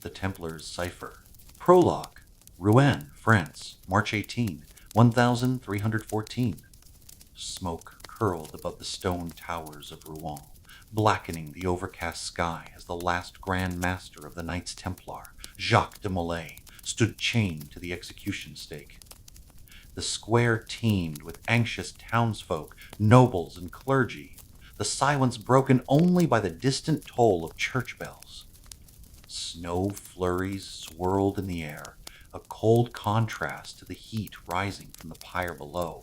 The Templar Cipher. Prologue. Rouen, France, March 18, 1314. Smoke curled above the stone towers of Rouen, blackening the overcast sky as the last Grand Master of the Knights Templar, Jacques de Molay, stood chained to the execution stake. The square teemed with anxious townsfolk, nobles, and clergy, the silence broken only by the distant toll of church bells. Snow flurries swirled in the air, a cold contrast to the heat rising from the pyre below.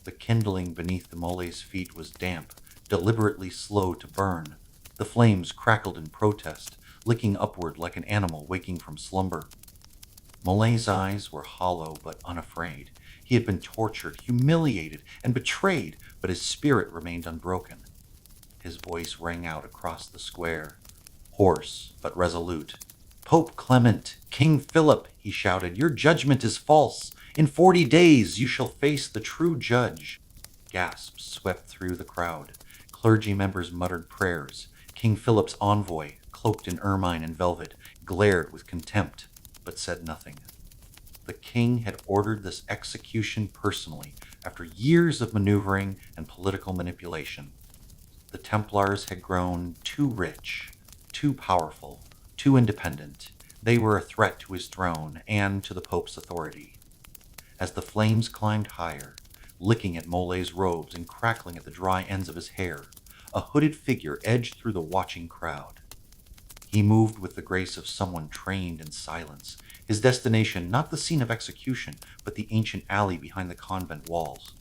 The kindling beneath the mole's feet was damp, deliberately slow to burn. The flames crackled in protest, licking upward like an animal waking from slumber. Mole's eyes were hollow but unafraid. He had been tortured, humiliated, and betrayed, but his spirit remained unbroken. His voice rang out across the square, hoarse but resolute. "Pope Clement, King Philip," he shouted, "your judgment is false. In 40 days you shall face the true judge." Gasps swept through the crowd. Clergy members muttered prayers. King Philip's envoy, cloaked in ermine and velvet, glared with contempt, but said nothing. The king had ordered this execution personally, after years of maneuvering and political manipulation. The Templars had grown too rich, too powerful, too independent. They were a threat to his throne and to the Pope's authority. As the flames climbed higher, licking at Mole's robes and crackling at the dry ends of his hair, a hooded figure edged through the watching crowd. He moved with the grace of someone trained in silence, his destination not the scene of execution, but the ancient alley behind the convent walls.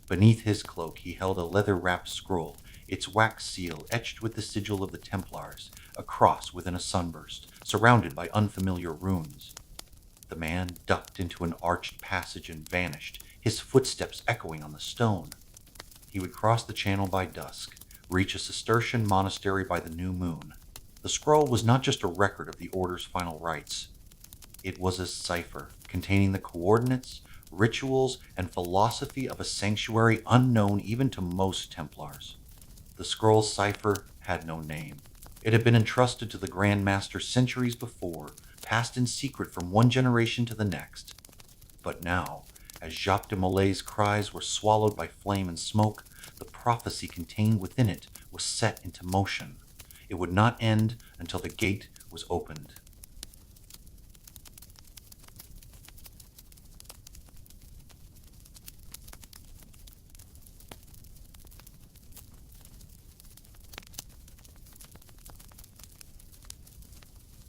Beneath his cloak he held a leather-wrapped scroll, its wax seal etched with the sigil of the Templars, a cross within a sunburst, surrounded by unfamiliar runes. The man ducked into an arched passage and vanished, his footsteps echoing on the stone. He would cross the channel by dusk, reach a Cistercian monastery by the new moon. The scroll was not just a record of the order's final rites. It was a cipher containing the coordinates, rituals, and philosophy of a sanctuary unknown even to most Templars. The scroll's cipher had no name. It had been entrusted to the Grand Master centuries before, passed in secret from one generation to the next. But now, as Jacques de Molay's cries were swallowed by flame and smoke, the prophecy contained within it was set into motion. It would not end until the gate was opened.